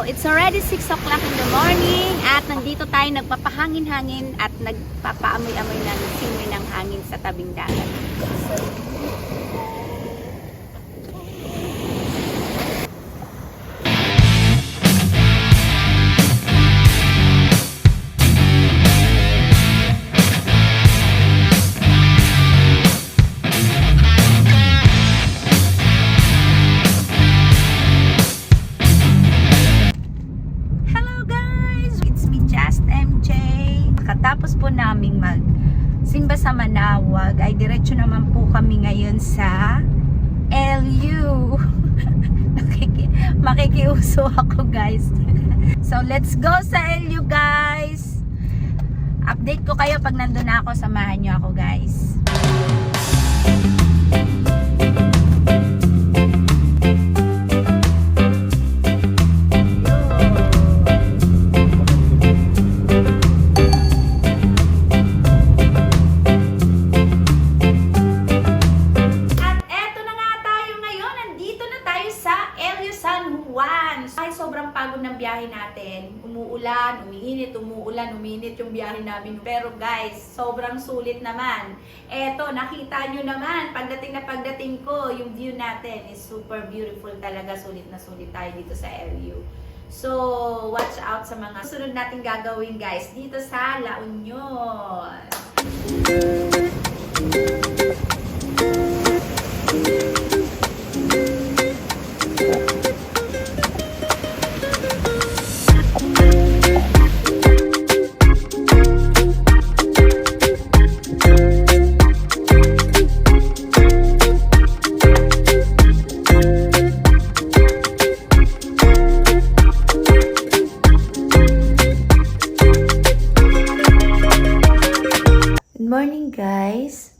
it's already 6 o'clock in the morning at nandito tayo nagpapahangin-hangin at nagpapaamoy-amoy ng simoy ng hangin sa tabing dagat. Katapos po naming magsimba sa Manawag, ay diretso naman po kami ngayon sa LU. Makikiuso ako, guys. So, let's go sa LU, guys. Update ko kayo pag nandun na ako. Samahan nyo ako, guys. Sobrang pagod ng biyahe natin. Umuulan, umiinit, umuulan, umiinit yung biyahe namin. Pero guys, sobrang sulit naman. Eto, nakita nyo naman, pagdating ko, yung view natin is super beautiful talaga. Sulit na sulit tayo dito sa LU. So, watch out sa mga susunod natin gagawin, guys, dito sa La Union. Morning, guys.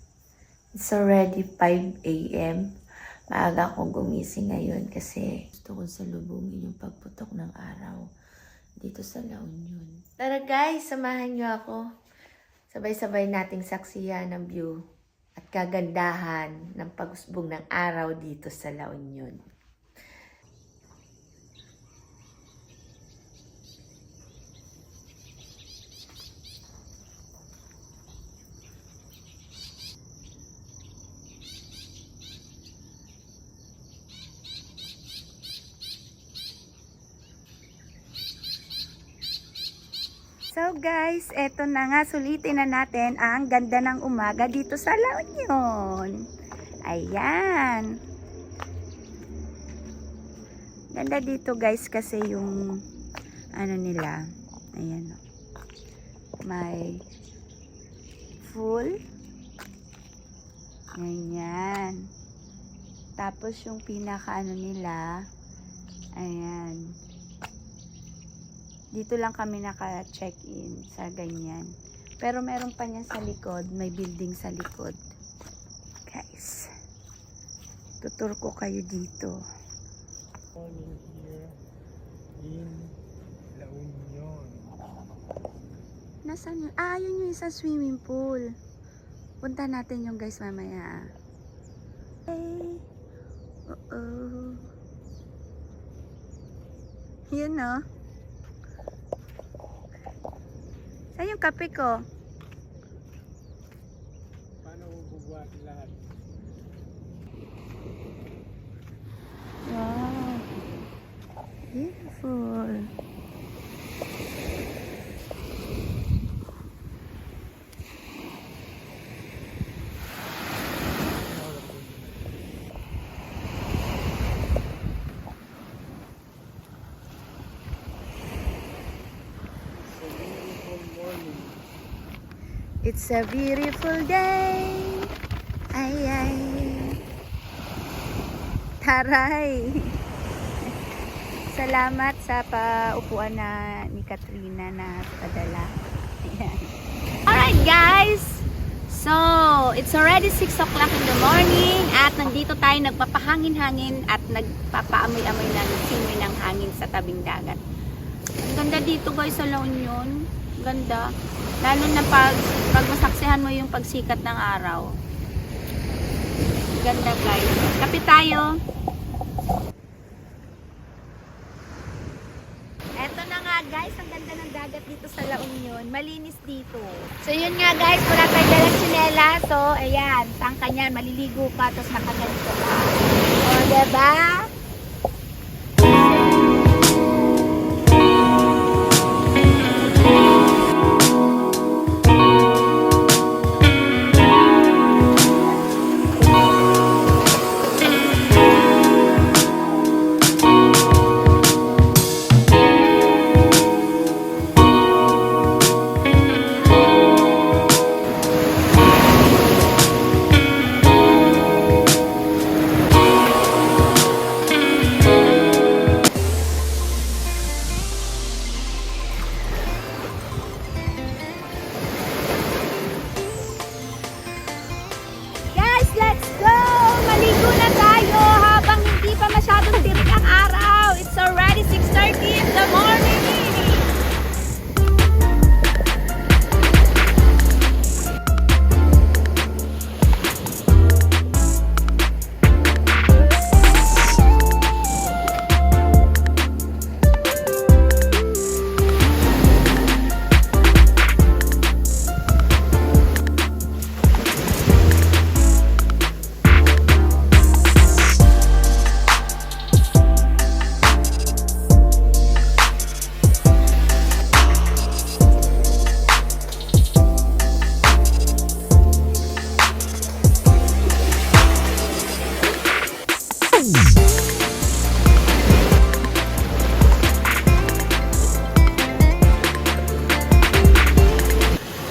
It's already 5 a.m. Maaga akong gumising ngayon kasi gusto kong salubungin yung pagputok ng araw dito sa La Union. Tara, guys, samahan nyo ako. Sabay-sabay nating saksiyan ng view at kagandahan ng pag-usbong ng araw dito sa La Union. So guys, eto na nga, sulitin na natin ang ganda ng umaga dito sa La Union. Ayan. Ganda dito, guys, kasi yung ano nila. Ayan. May full. Ayan. Tapos yung pinaka ano nila. Ayan. Dito lang kami naka-check-in sa ganyan. Pero meron pa niyan sa likod. May building sa likod. Guys. Tutur ko kayo dito. Morning here in La Union. Nasaan yun? Ah, yun yung isang swimming pool. Punta natin yung guys mamaya. Hey. Uh-oh. Yun, no? Saan yung kape ko? Paano bubuhat lahat? Wow. Beautiful. It's a beautiful day. Ay, ay. Taray. Salamat sa paupuan na ni Katrina na padala. Ayan. Alright, guys. So, it's already 6 o'clock in the morning at nandito tayo nagpapahangin-hangin at nagpapaamoy-amoy ng simoy ng hangin sa tabing dagat. Ang ganda dito, guys, sa La Union. Ganda. Lalo na pag masaksihan mo yung pagsikat ng araw. Ganda, guys. Kape tayo. dagat dito sa La Union. Malinis dito. So yun nga guys, wala tayo dalang tsinela. So ayan, tangka niyan, maliligo ka, tapos nakaganito ka. O diba? Guys, let's go! Maligo na tayo habang hindi pa masyadong tirik ang araw. It's already 6:30 in the morning.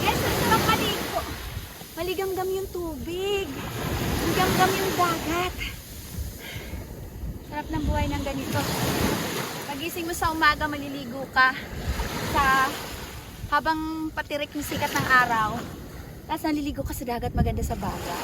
Guys, ang sarap maligo. Maligamgam yung tubig. Maligamgam yung dagat. Sarap ng buhay ng ganito. Pagising mo sa umaga, maliligo ka sa habang patirik yung sikat ng araw. Tapos naliligo ka sa dagat, maganda sa baga.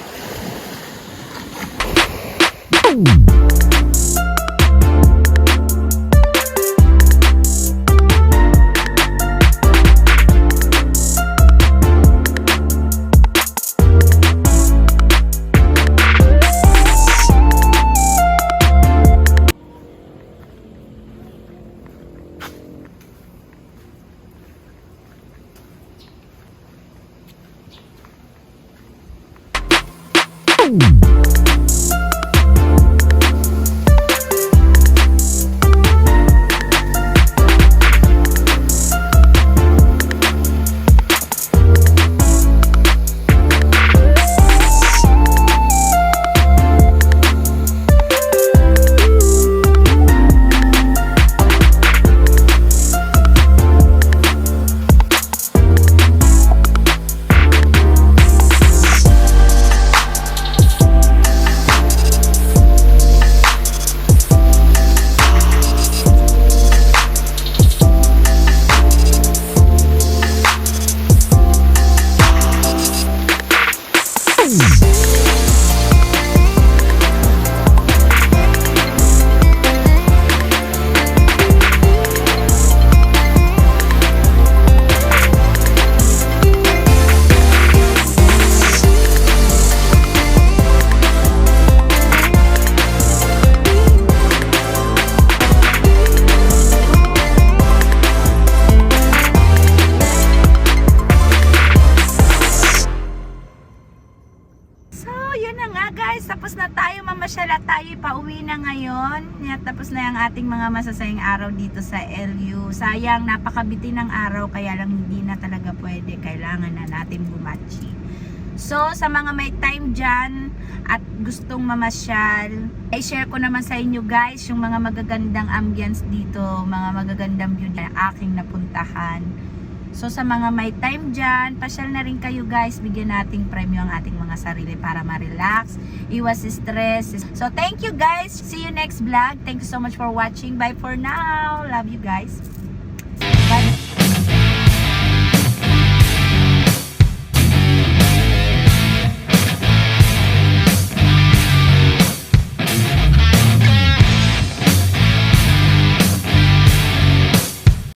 Guys, tapos na tayo, mamasyala tayo, pauwi na ngayon. Tapos na yung ating mga masasayang araw dito sa LU. Sayang, napakabiti ng araw, kaya lang hindi na talaga pwede. Kailangan na natin bumatchi. So, sa mga may time dyan at gustong mamasyal, i-share ko naman sa inyo guys yung mga magagandang ambience dito, mga magagandang view na aking napuntahan. So sa mga may time dyan, pasyal na rin kayo guys, bigyan nating premyo ang ating mga sarili para ma-relax, iwas stress. So thank you guys, see you next vlog. Thank you so much for watching. Bye for now. Love you guys.